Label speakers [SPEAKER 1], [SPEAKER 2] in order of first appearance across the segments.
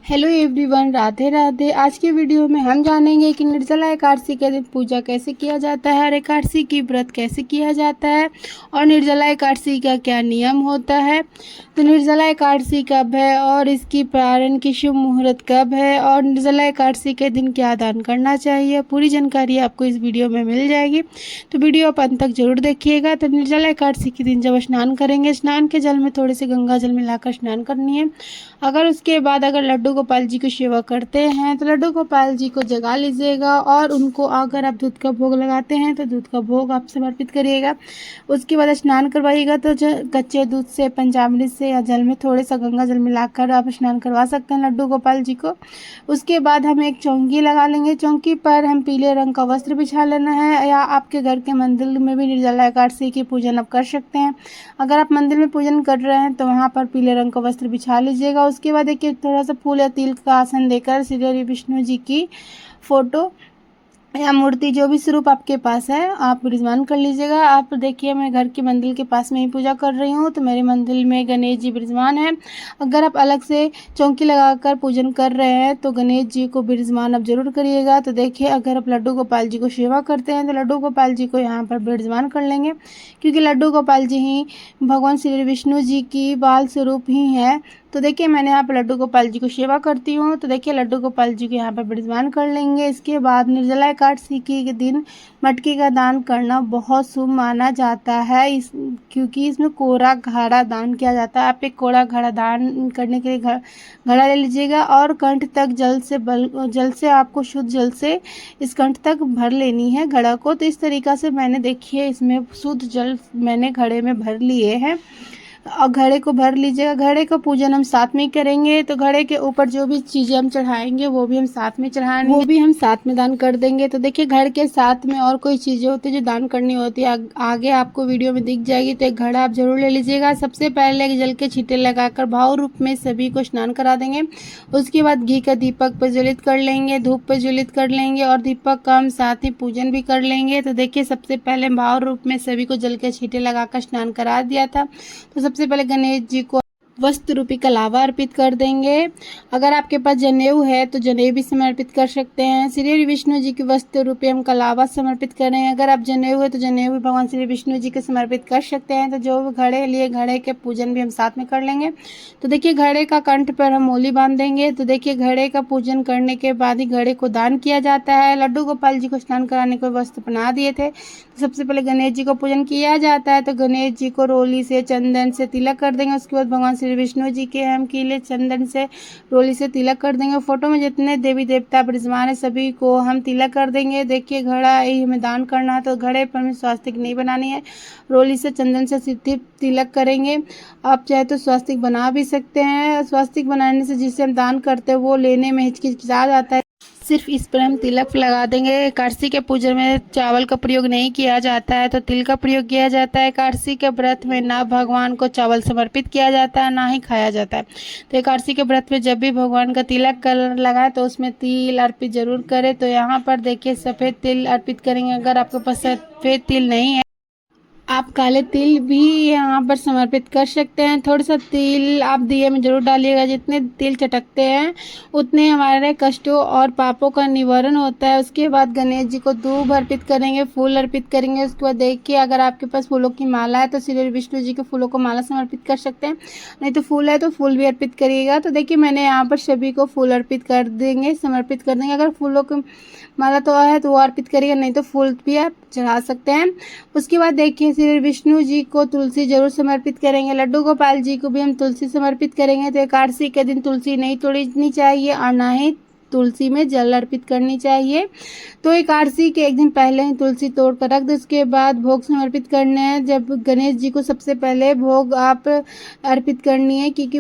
[SPEAKER 1] Hello everyone, Radhe Radhe. आज के video में हम जानेंगे कि निर्जला एकादशी के दिन पूजा कैसे किया जाता है और एकादशी की व्रत कैसे किया जाता है और निर्जला एकादशी का क्या नियम होता है। तो निर्जला एकादशी कब है और इसकी प्रारंभ की शुभ मुहूर्त कब है और निर्जला एकादशी के दिन क्या दान करना चाहिए, पूरी जानकारी आपको इस वीडियो में मिल जाएगी। तो वीडियो आप अंत तक जरूर देखिएगा। तो निर्जला एकादशी के दिन जब स्नान करेंगे, स्नान के जल में थोड़े से गंगा जल मिलाकर स्नान करनी है। अगर उसके बाद अगर लड्डू गोपाल जी की सेवा करते हैं तो लड्डू गोपाल जी को जगा लीजिएगा और उनको अगर आप दूध का भोग लगाते हैं तो दूध का भोग आप समर्पित करिएगा। उसके बाद स्नान करवाइएगा तो कच्चे दूध से, पंचामृत से या जल में थोड़े सा गंगा जल मिलाकर आप स्नान करवा सकते हैं लड्डू गोपाल जी को। उसके बाद हम एक चौकी लगा लेंगे। चौकी पर हम पीले रंग का वस्त्र बिछा लेना है, या आपके घर के मंदिर में भी निर्जला एकादशी की पूजन आप कर सकते हैं। अगर आप मंदिर में पूजन कर रहे हैं तो वहाँ पर पीले रंग का वस्त्र बिछा लीजिएगा। उसके बाद देखिए थोड़ा सा फूल या तिल का आसन देकर श्री विष्णु जी की फोटो या मूर्ति, जो भी स्वरूप आपके पास है, आप विराजमान कर लीजिएगा। आप देखिए मैं घर के मंदिर के पास में ही पूजा कर रही हूँ, तो मेरे मंदिर में गणेश जी विराजमान है। अगर आप अलग से चौकी लगाकर पूजन कर रहे हैं तो गणेश जी को विराजमान आप जरूर करिएगा। तो देखिए अगर आप लड्डू गोपाल जी को सेवा करते हैं तो लड्डू गोपाल जी को यहाँ पर विराजमान कर लेंगे, क्योंकि लड्डू गोपाल जी ही भगवान श्री विष्णु जी की बाल स्वरूप ही है। तो देखिए मैंने यहाँ पर लड्डू गोपाल जी को सेवा करती हूँ, तो देखिए लड्डू गोपाल जी को यहाँ पर विराजमान कर लेंगे। इसके बाद निर्जला एकादशी के दिन मटकी का दान करना बहुत शुभ माना जाता है, क्योंकि इसमें कोरा घड़ा दान किया जाता है। आप एक कोरा घड़ा दान करने के लिए घड़ा ले लीजिएगा और कंठ तक जल से आपको शुद्ध जल से इस कंठ तक भर लेनी है घड़ा को। तो इस तरीक़ा से मैंने देखिए इसमें शुद्ध जल मैंने घड़े में भर लिए हैं और घड़े को भर लीजिएगा। घड़े का पूजन हम साथ में ही करेंगे, तो घड़े के ऊपर जो भी चीज़ें हम चढ़ाएंगे वो भी हम साथ में चढ़ाएंगे, वो भी हम साथ में दान कर देंगे। तो देखिए घड़े के साथ में और कोई चीज़ें होती है जो दान करनी होती है, आगे आपको वीडियो में दिख जाएगी। तो एक घड़ा आप जरूर ले लीजिएगा। सबसे पहले जल के छींटे लगाकर भाव रूप में सभी को स्नान करा देंगे। उसके बाद घी का दीपक प्रज्वलित कर लेंगे, धूप प्रज्वलित कर लेंगे और दीपक का हम साथ ही पूजन भी कर लेंगे। तो देखिए सबसे पहले भाव रूप में सभी को जल के छींटे लगाकर स्नान करा दिया था। तो सबसे पहले गणेश जी को वस्त्र रूपी कलावा अर्पित कर देंगे। अगर आपके पास जनेऊ है तो जनेऊ भी समर्पित कर सकते हैं। श्री विष्णु जी की वस्त्र रूपी हम कलावा समर्पित कर रहे हैं। अगर आप जनेऊ है तो जनेऊ भी भगवान श्री विष्णु जी के समर्पित कर सकते हैं। तो जो भी घड़े लिए घड़े के पूजन भी हम साथ में कर लेंगे। तो देखिए घड़े का कंठ पर हम मोली बांध देंगे। तो देखिए घड़े का पूजन करने के बाद ही घड़े को दान किया जाता है। लड्डू गोपाल जी को स्नान कराने को वस्त्र बना दिए थे। तो सबसे पहले गणेश जी को पूजन किया जाता है। तो गणेश जी को रोली से, चंदन से तिलक कर देंगे। उसके बाद भगवान श्री विष्णु जी के हम कीले चंदन से, रोली से तिलक कर देंगे। फोटो में जितने देवी देवता विराजमान है सभी को हम तिलक कर देंगे। देखिए घड़ा ही हमें दान करना है, तो घड़े पर हमें स्वास्तिक नहीं बनानी है, रोली से, चंदन से सिद्धि तिलक करेंगे। आप चाहे तो स्वास्तिक बना भी सकते हैं। स्वास्तिक बनाने से जिससे हम दान करते हैं वो लेने में हिचकिचा जाता है, सिर्फ इस पर हम तिलक लगा देंगे। एकादशी के पूजन में चावल का प्रयोग नहीं किया जाता है, तो तिल का प्रयोग किया जाता है। एकादशी के व्रत में ना भगवान को चावल समर्पित किया जाता है ना ही खाया जाता है। तो एकादशी के व्रत में जब भी भगवान का तिलक लगाए तो उसमें तिल अर्पित जरूर करें। तो यहाँ पर देखिए सफ़ेद तिल अर्पित करेंगे। अगर आपके पास सफ़ेद तिल नहीं है आप काले तिल भी यहाँ पर समर्पित कर सकते हैं। थोड़ा सा तिल आप दिए में जरूर डालिएगा। जितने तिल चटकते हैं उतने हमारे कष्टों और पापों का निवारण होता है। उसके बाद गणेश जी को दूब अर्पित करेंगे, फूल अर्पित करेंगे। उसके बाद देखिए अगर आपके पास फूलों की माला है तो श्री विष्णु जी के फूलों को माला समर्पित कर सकते हैं, नहीं तो फूल है तो फूल भी अर्पित करिएगा। तो देखिए मैंने यहाँ पर सभी को फूल अर्पित कर देंगे, समर्पित कर देंगे। अगर फूलों की माला तो है तो वो अर्पित करिएगा, नहीं तो फूल भी आप चढ़ा सकते हैं। उसके बाद देखिए श्री विष्णु जी को तुलसी जरूर समर्पित करेंगे। लड्डू गोपाल जी को भी हम तुलसी समर्पित करेंगे। तो एकादशी के दिन तुलसी नहीं तोड़नी चाहिए और ना ही तुलसी में जल अर्पित करनी चाहिए। तो एकादशी के एक दिन पहले ही तुलसी तोड़ कर रख दो। उसके बाद भोग समर्पित करने हैं। जब गणेश जी को सबसे पहले भोग आप अर्पित करनी है, क्योंकि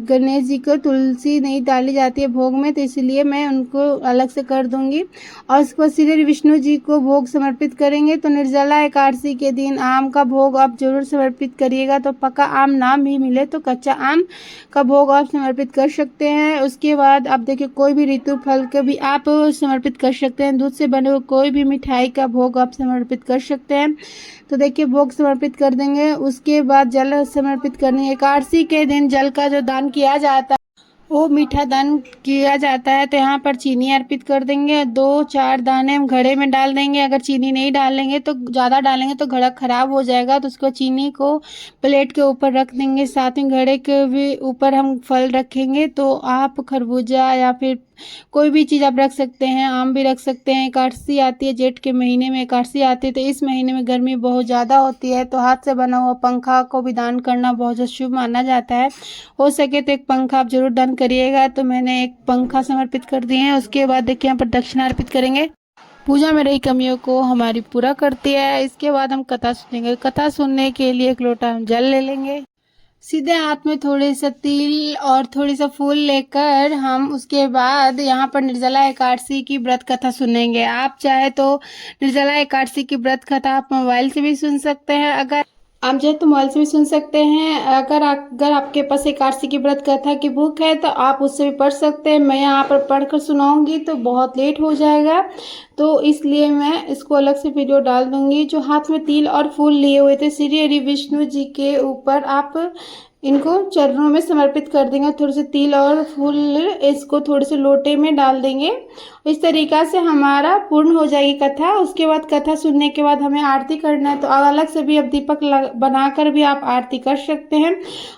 [SPEAKER 1] गणेश जी को तुलसी नहीं डाली जाती है भोग में, तो इसलिए मैं उनको अलग से कर दूंगी। और उसके बाद श्री विष्णु जी को भोग समर्पित करेंगे। तो निर्जला एकादशी के दिन आम का भोग आप जरूर समर्पित करिएगा। तो पका आम ना भी मिले तो कच्चा आम का भोग आप समर्पित कर सकते हैं। उसके बाद आप देखिए कोई भी ऋतु फल के भी आप समर्पित कर सकते हैं। दूध से बने हुए कोई भी मिठाई का भोग आप समर्पित कर सकते हैं। तो देखिए भोग समर्पित कर देंगे। उसके बाद जल समर्पित करनी है। एकादशी के दिन जल का जो दान किया जाता है वो मीठा दान किया जाता है तो यहाँ पर चीनी अर्पित कर देंगे। 2-4 दाने हम घड़े में डाल देंगे। अगर चीनी नहीं डालेंगे तो ज़्यादा डालेंगे तो घड़ा खराब हो जाएगा, तो उसको चीनी को प्लेट के ऊपर रख देंगे। साथ में घड़े के भी ऊपर हम फल रखेंगे। तो आप खरबूजा या फिर कोई भी चीज़ आप रख सकते हैं, आम भी रख सकते हैं। एकादशी आती है, जेठ के महीने में एकादशी आती है, तो इस महीने में गर्मी बहुत ज़्यादा होती है, तो हाथ से बना हुआ पंखा को भी दान करना बहुत ज़्यादा शुभ माना जाता है। हो सके तो एक पंखा आप जरूर दान करिएगा। तो मैंने एक पंखा समर्पित कर दिए हैं। उसके बाद देखिए यहाँ पर दक्षिणा अर्पित करेंगे। पूजा में रही कमियों को हमारी पूरा करती है। इसके बाद हम कथा सुनेंगे। कथा सुनने के लिए एक लोटा हम जल ले लेंगे। सीधे हाथ में थोड़े सा तिल और थोड़ी सा फूल लेकर हम उसके बाद यहाँ पर निर्जला एकादशी की व्रत कथा सुनेंगे। आप चाहे तो निर्जला एकादशी की व्रत कथा आप मोबाइल से भी सुन सकते हैं। अगर आप चाहे तो मोबाइल से भी सुन सकते हैं। अगर आपके पास एकादशी की व्रत कथा की बुक है तो आप उससे भी पढ़ सकते हैं। मैं यहाँ पर पढ़कर सुनाऊंगी तो बहुत लेट हो जाएगा, तो इसलिए मैं इसको अलग से वीडियो डाल दूंगी। जो हाथ में तिल और फूल लिए हुए थे श्री हरि विष्णु जी के ऊपर आप इनको चरणों में समर्पित कर देंगे। थोड़े से तिल और फूल इसको थोड़े से लोटे में डाल देंगे। इस तरीक़ा से हमारा पूर्ण हो जाएगी कथा। उसके बाद कथा सुनने के बाद हमें आरती करना है, तो अलग से भी अब दीपक बनाकर भी आप आरती कर सकते हैं,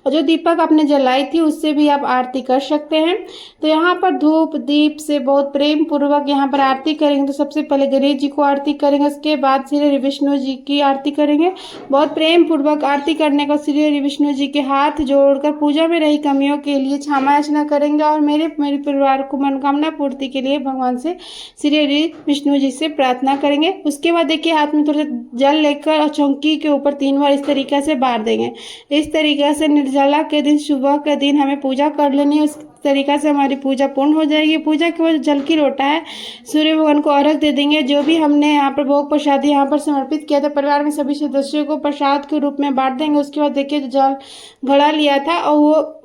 [SPEAKER 1] और जो दीपक आपने जलाई थी उससे भी आप आरती कर सकते हैं। तो यहाँ पर धूप दीप से बहुत प्रेम पूर्वक यहाँ पर आरती करेंगे। तो सबसे पहले गणेश जी को आरती करेंगे, उसके बाद श्री हरि विष्णु जी की आरती करेंगे। बहुत प्रेम पूर्वक आरती करने का श्री हरि विष्णु जी के हाथ जोड़कर पूजा में रही कमियों के लिए क्षमा याचना करेंगे, और मेरे परिवार को मनोकामना पूर्ति के लिए भगवान से श्री हरि विष्णु जी से प्रार्थना करेंगे। उसके बाद देखिए हाथ में थोड़ा जल लेकर और चौकी के ऊपर 3 बार इस तरीके से बार देंगे। इस तरीके से निर्जला के दिन सुबह के दिन हमें पूजा कर लेनी है। उस तरीका से हमारी पूजा पूर्ण हो जाएगी। पूजा के बाद जल की लोटा है, सूर्य भगवान को अर्घ दे देंगे। जो भी हमने यहाँ पर भोग प्रसाद यहाँ पर समर्पित किया था, परिवार में सभी सदस्यों को प्रसाद के रूप में बांट देंगे। उसके बाद देखिए जो जल घड़ा लिया था और वो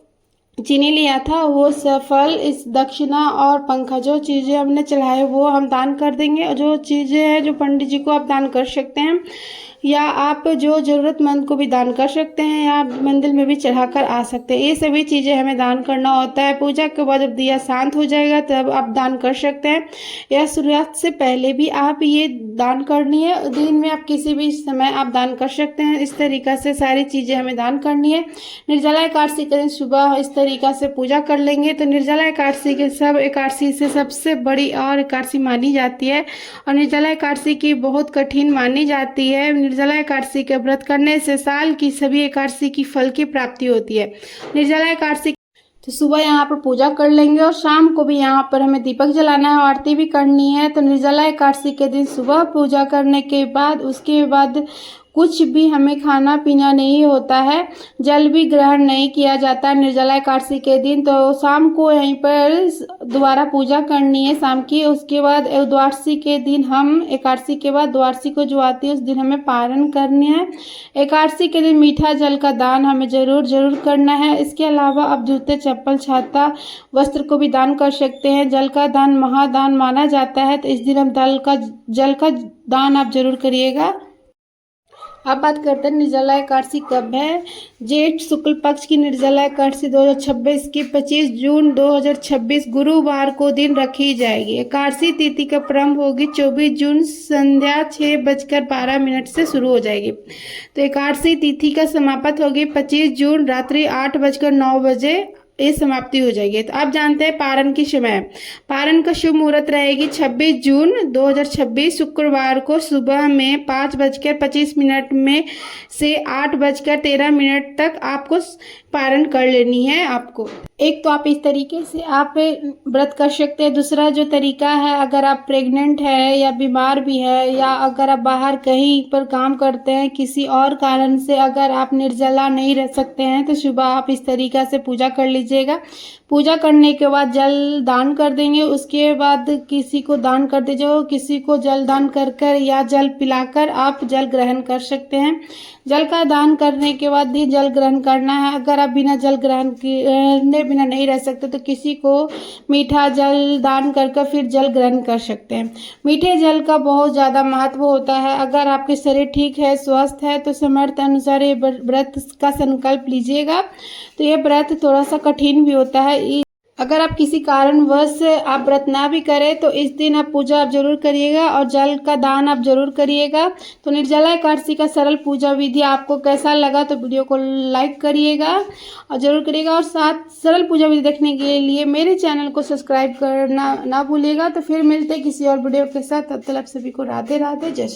[SPEAKER 1] चीनी लिया था, वो सफल इस दक्षिणा और पंखा जो चीज़ें हमने चढ़ाए वो हम दान कर देंगे। और जो चीज़ें हैं जो पंडित जी को आप दान कर सकते हैं, या आप जो ज़रूरतमंद को भी दान कर सकते हैं, या मंदिर में भी चढ़ाकर आ सकते हैं। ये सभी चीज़ें हमें दान करना होता है। पूजा के बाद जब दिया शांत हो जाएगा तब आप दान कर सकते हैं, या सूर्यास्त से पहले भी आप ये दान करनी है। दिन में आप किसी भी समय आप दान कर सकते हैं। इस तरीक़ा से सारी चीज़ें हमें दान करनी है। निर्जला एकादशी के दिन सुबह इस तरीक़ा से पूजा कर लेंगे। तो निर्जला एकादशी के सब एकादशी से सबसे बड़ी और एकादशी मानी जाती है, और निर्जला एकादशी की बहुत कठिन मानी जाती है। निर्जला एकादशी के व्रत करने से साल की सभी एकादशी की फल की प्राप्ति होती है। निर्जला एकादशी तो सुबह यहाँ पर पूजा कर लेंगे, और शाम को भी यहाँ पर हमें दीपक जलाना है, आरती भी करनी है। तो निर्जला एकादशी के दिन सुबह पूजा करने के बाद उसके बाद कुछ भी हमें खाना पीना नहीं होता है, जल भी ग्रहण नहीं किया जाता निर्जला एकादशी के दिन। तो शाम को यहीं पर दोबारा पूजा करनी है शाम की। उसके बाद द्वादशी के दिन हम एकादशी के बाद द्वादशी को जो आती है उस दिन हमें पारण करनी है। एकादशी के दिन मीठा जल का दान हमें जरूर करना है। इसके अलावा आप जूते चप्पल छाता वस्त्र को भी दान कर सकते हैं। जल का दान महादान माना जाता है, तो इस दिन हम जल का दान आप जरूर करिएगा। अब बात करते हैं निर्जला एकादशी कब है। जेठ शुक्ल पक्ष की निर्जला एकादशी 2026 की 25 जून 2026 गुरुवार को दिन रखी जाएगी। एकादशी तिथि का प्रारंभ होगी 24 जून संध्या 6:12 से शुरू हो जाएगी। तो एकादशी तिथि का समाप्त होगी 25 जून रात्रि 8:09 ये समाप्ति हो जाएगी। तो आप जानते हैं पारण की समय, पारण का शुभ मुहूर्त रहेगी 26 जून 2026 शुक्रवार को सुबह में 5:25 में से 8:13 तक आपको पारण कर लेनी है। आपको एक तो आप इस तरीके से आप व्रत कर सकते हैं। दूसरा जो तरीका है, अगर आप प्रेग्नेंट है या बीमार भी है, या अगर आप बाहर कहीं पर काम करते हैं, किसी और कारण से अगर आप निर्जला नहीं रह सकते हैं, तो सुबह आप इस तरीका से पूजा कर लीजिएगा। पूजा करने के बाद जल दान कर देंगे। उसके बाद किसी को दान कर दीजिए, किसी को जल दान कर या जल पिलाकर आप जल ग्रहण कर सकते हैं। जल का दान करने के बाद ही जल ग्रहण करना है। अगर आप बिना जल ग्रहण करने बिना नहीं रह सकते तो किसी को मीठा जल दान कर फिर जल ग्रहण कर सकते हैं। मीठे जल का बहुत ज़्यादा महत्व होता है। अगर आपके शरीर ठीक है, स्वस्थ है, तो समर्थ अनुसार ये व्रत का संकल्प लीजिएगा। तो ये व्रत थोड़ा सा कठिन भी होता है। अगर आप किसी कारणवश आप व्रत ना भी करें तो इस दिन आप पूजा आप जरूर करिएगा और जल का दान आप जरूर करिएगा। तो निर्जला एकादशी का सरल पूजा विधि आपको कैसा लगा तो वीडियो को लाइक करिएगा और जरूर करिएगा, और साथ सरल पूजा विधि देखने के लिए मेरे चैनल को सब्सक्राइब करना ना भूलिएगा। तो फिर मिलते किसी और वीडियो के साथ, तब तक आप सभी को राधे राधे, जय श्री